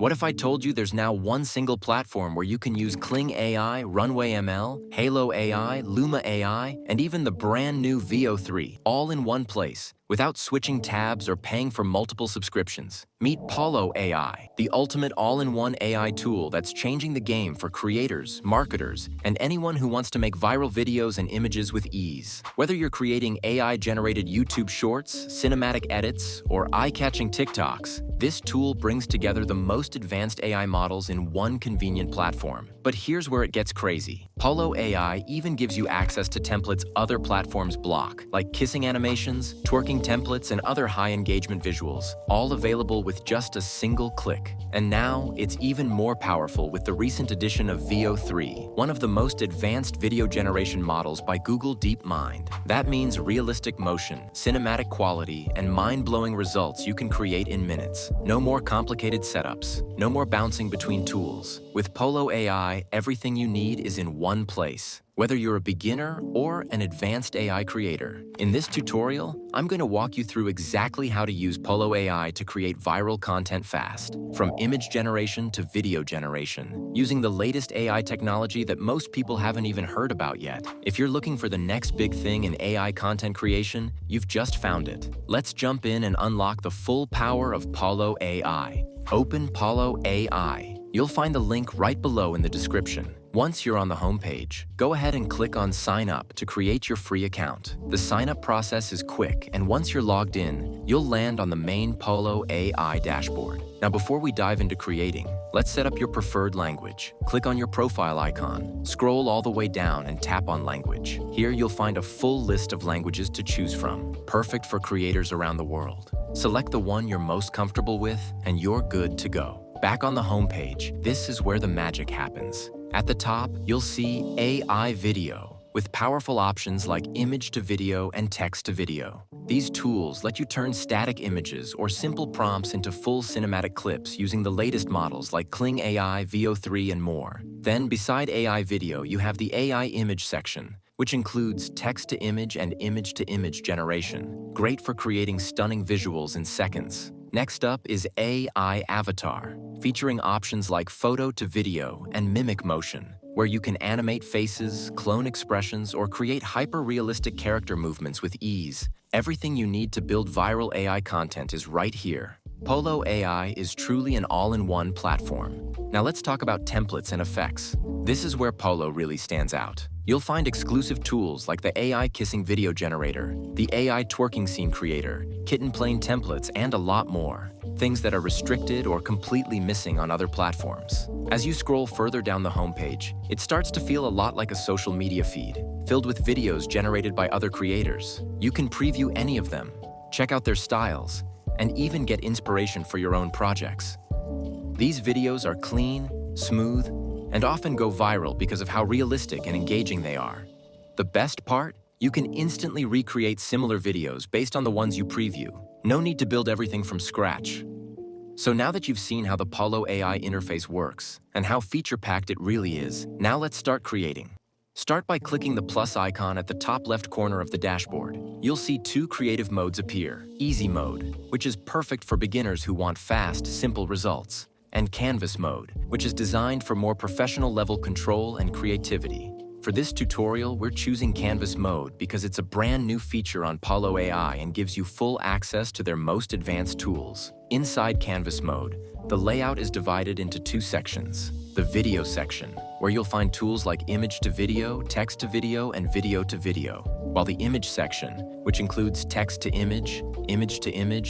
What if I told you there's now one single platform where you can use Kling AI, RunwayML, Hailuo AI, Luma AI, and even the brand new VO3, all in one place, without switching tabs or paying for multiple subscriptions? Meet Pollo AI, the ultimate all-in-one AI tool that's changing the game for creators, marketers, and anyone who wants to make viral videos and images with ease. Whether you're creating AI-generated YouTube shorts, cinematic edits, or eye-catching TikToks, this tool brings together the most advanced AI models in one convenient platform. But here's where it gets crazy. Pollo AI even gives you access to templates other platforms block, like kissing animations, twerking templates, and other high-engagement visuals, all available with just a single click. And now, it's even more powerful with the recent addition of VO3, one of the most advanced video generation models by Google DeepMind. That means realistic motion, cinematic quality, and mind-blowing results you can create in minutes. No more complicated setups, no more bouncing between tools. With Pollo AI, everything you need is in one place, whether you're a beginner or an advanced AI creator. In this tutorial, I'm going to walk you through exactly how to use Pollo AI to create viral content fast, from image generation to video generation, using the latest AI technology that most people haven't even heard about yet. If you're looking for the next big thing in AI content creation, you've just found it. Let's jump in and unlock the full power of Pollo AI. Open Pollo AI. You'll find the link right below in the description. Once you're on the homepage, go ahead and click on Sign Up to create your free account. The sign-up process is quick, and once you're logged in, you'll land on the main Pollo AI dashboard. Now, before we dive into creating, let's set up your preferred language. Click on your profile icon, scroll all the way down and tap on Language. Here you'll find a full list of languages to choose from, perfect for creators around the world. Select the one you're most comfortable with, and you're good to go. Back on the homepage, this is where the magic happens. At the top, you'll see AI Video, with powerful options like image to video and text to video. These tools let you turn static images or simple prompts into full cinematic clips using the latest models like Kling AI, VO3, and more. Then, beside AI Video, you have the AI Image section, which includes text-to-image and image-to-image generation, great for creating stunning visuals in seconds. Next up is AI Avatar, featuring options like photo to video and mimic motion, where you can animate faces, clone expressions, or create hyper-realistic character movements with ease. Everything you need to build viral AI content is right here. Pollo AI is truly an all-in-one platform. Now let's talk about templates and effects. This is where Pollo really stands out. You'll find exclusive tools like the AI Kissing Video Generator, the AI Twerking Scene Creator, Kitten Plane templates, and a lot more. Things that are restricted or completely missing on other platforms. As you scroll further down the homepage, it starts to feel a lot like a social media feed, filled with videos generated by other creators. You can preview any of them, check out their styles, and even get inspiration for your own projects. These videos are clean, smooth, and often go viral because of how realistic and engaging they are. The best part? You can instantly recreate similar videos based on the ones you preview. No need to build everything from scratch. So now that you've seen how the Pollo AI interface works and how feature-packed it really is, now let's start creating. Start by clicking the plus icon at the top left corner of the dashboard. You'll see two creative modes appear. Easy mode, which is perfect for beginners who want fast, simple results, and Canvas mode, which is designed for more professional level control and creativity. For this tutorial, we're choosing Canvas mode because it's a brand new feature on Pollo AI and gives you full access to their most advanced tools. Inside Canvas mode, the layout is divided into two sections. The video section, where you'll find tools like image to video, text to video, and video to video, while the image section, which includes text to image,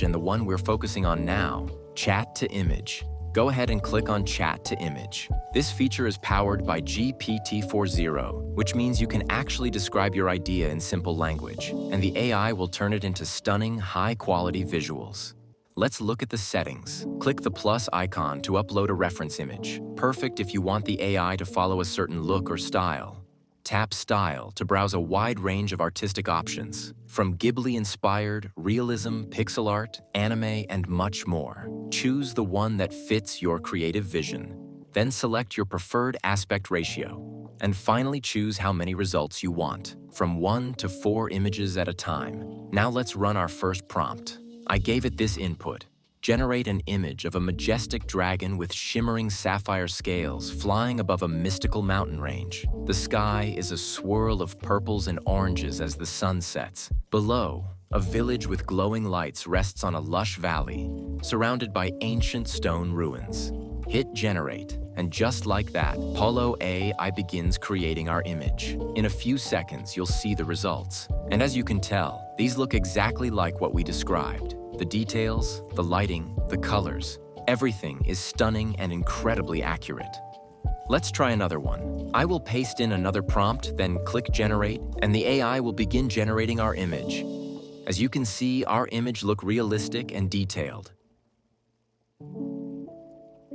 and the one we're focusing on now, chat to image. Go ahead and click on Chat to Image. This feature is powered by GPT-4o, which means you can actually describe your idea in simple language, and the AI will turn it into stunning, high-quality visuals. Let's look at the settings. Click the plus icon to upload a reference image, perfect if you want the AI to follow a certain look or style. Tap Style to browse a wide range of artistic options, from Ghibli-inspired, realism, pixel art, anime, and much more. Choose the one that fits your creative vision. Then select your preferred aspect ratio. And finally choose how many results you want, from 1 to 4 images at a time. Now let's run our first prompt. I gave it this input: generate an image of a majestic dragon with shimmering sapphire scales flying above a mystical mountain range. The sky is a swirl of purples and oranges as the sun sets. Below, a village with glowing lights rests on a lush valley, surrounded by ancient stone ruins. Hit generate, and just like that, Pollo AI begins creating our image. In a few seconds, you'll see the results. And as you can tell, these look exactly like what we described. The details, the lighting, the colors, everything is stunning and incredibly accurate. Let's try another one. I will paste in another prompt, then click generate, and the AI will begin generating our image. As you can see, our image looks realistic and detailed.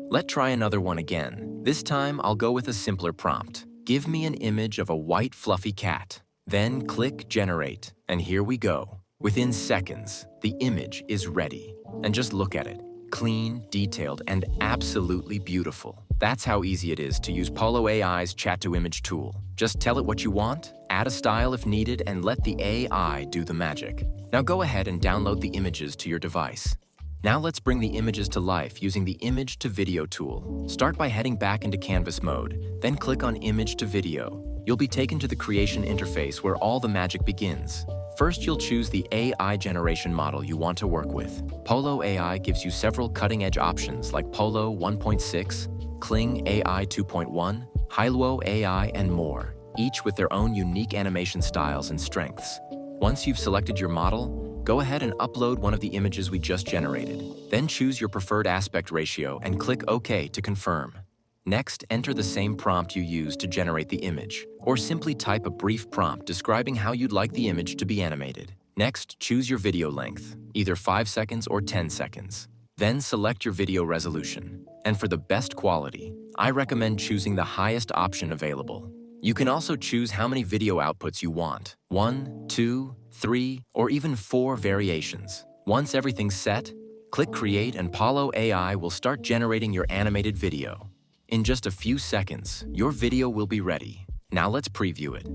Let's try another one again. This time, I'll go with a simpler prompt. Give me an image of a white fluffy cat. Then click generate, and here we go. Within seconds, the image is ready. And just look at it. Clean, detailed, and absolutely beautiful. That's how easy it is to use Pollo AI's chat-to-image tool. Just tell it what you want, add a style if needed, and let the AI do the magic. Now go ahead and download the images to your device. Now let's bring the images to life using the Image to Video tool. Start by heading back into Canvas mode, then click on Image to Video. You'll be taken to the creation interface where all the magic begins. First, you'll choose the AI generation model you want to work with. Pollo AI gives you several cutting-edge options like Pollo 1.6, Kling AI 2.1, Hailuo AI, and more, each with their own unique animation styles and strengths. Once you've selected your model, go ahead and upload one of the images we just generated. Then choose your preferred aspect ratio and click OK to confirm. Next, enter the same prompt you used to generate the image, or simply type a brief prompt describing how you'd like the image to be animated. Next, choose your video length, either 5 seconds or 10 seconds. Then select your video resolution. And for the best quality, I recommend choosing the highest option available. You can also choose how many video outputs you want. 1, 2, 3, or even 4 variations. Once everything's set, click Create and Pollo AI will start generating your animated video. In just a few seconds, your video will be ready. Now let's preview it.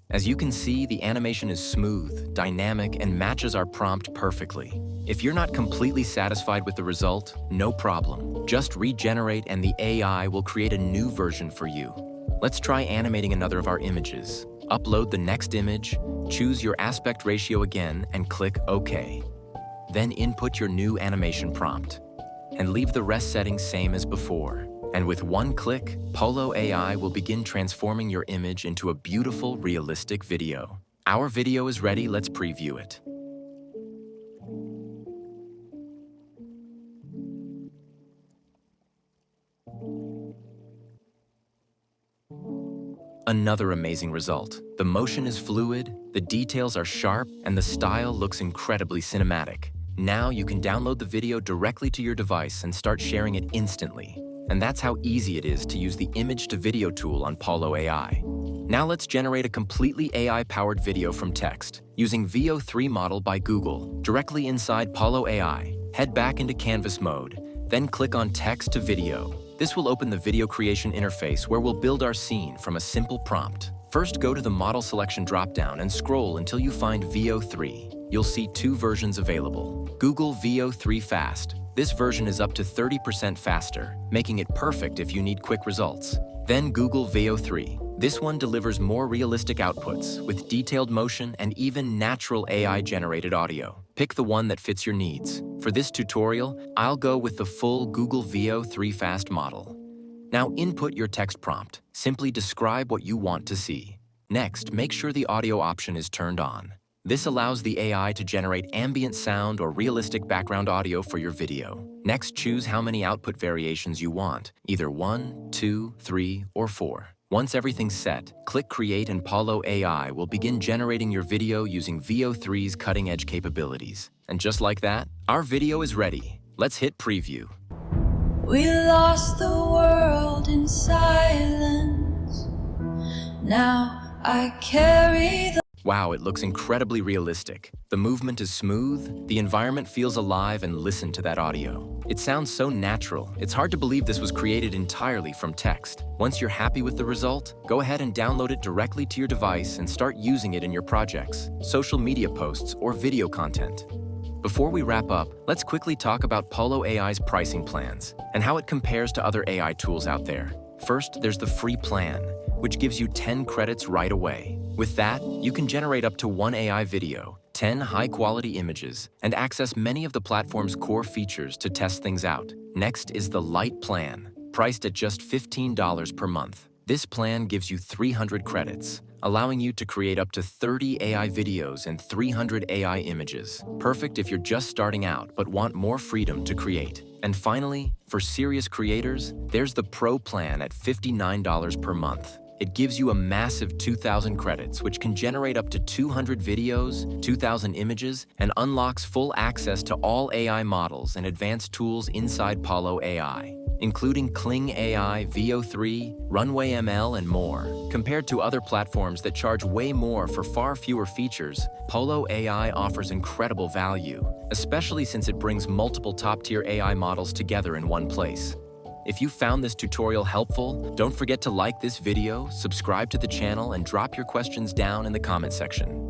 As you can see, the animation is smooth, dynamic, and matches our prompt perfectly. If you're not completely satisfied with the result, no problem. Just regenerate and the AI will create a new version for you. Let's try animating another of our images. Upload the next image, choose your aspect ratio again, and click OK. Then input your new animation prompt, and leave the rest settings same as before. And with one click, Pollo AI will begin transforming your image into a beautiful, realistic video. Our video is ready, let's preview it. Another amazing result. The motion is fluid, the details are sharp, and the style looks incredibly cinematic. Now you can download the video directly to your device and start sharing it instantly. And that's how easy it is to use the Image to Video tool on Pollo AI. Now let's generate a completely AI-powered video from text using VO3 model by Google directly inside Pollo AI. Head back into Canvas mode, then click on Text to Video. This will open the video creation interface where we'll build our scene from a simple prompt. First, go to the model selection dropdown and scroll until you find VO3. You'll see 2 versions available. Google VO3 Fast. This version is up to 30% faster, making it perfect if you need quick results. Then Google VO3. This one delivers more realistic outputs with detailed motion and even natural AI-generated audio. Pick the one that fits your needs. For this tutorial, I'll go with the full Google VO3 Fast model. Now input your text prompt. Simply describe what you want to see. Next, make sure the audio option is turned on. This allows the AI to generate ambient sound or realistic background audio for your video. Next, choose how many output variations you want, either 1, 2, 3, or 4. Once everything's set, click Create and Pollo AI will begin generating your video using VO3's cutting-edge capabilities. And just like that, our video is ready. Let's hit preview. We lost the world in silence. Now I carry the Wow, it looks incredibly realistic. The movement is smooth, the environment feels alive, and listen to that audio. It sounds so natural, it's hard to believe this was created entirely from text. Once you're happy with the result, go ahead and download it directly to your device and start using it in your projects, social media posts, or video content. Before we wrap up, let's quickly talk about Pollo AI's pricing plans and how it compares to other AI tools out there. First, there's the free plan, which gives you 10 credits right away. With that, you can generate up to 1 AI video, 10 high-quality images, and access many of the platform's core features to test things out. Next is the Lite plan, priced at just $15 per month. This plan gives you 300 credits, allowing you to create up to 30 AI videos and 300 AI images. Perfect if you're just starting out but want more freedom to create. And finally, for serious creators, there's the Pro plan at $59 per month. It gives you a massive 2,000 credits, which can generate up to 200 videos, 2,000 images, and unlocks full access to all AI models and advanced tools inside Pollo AI, including Kling AI, VO3, RunwayML, and more. Compared to other platforms that charge way more for far fewer features, Pollo AI offers incredible value, especially since it brings multiple top-tier AI models together in one place. If you found this tutorial helpful, don't forget to like this video, subscribe to the channel, and drop your questions down in the comment section.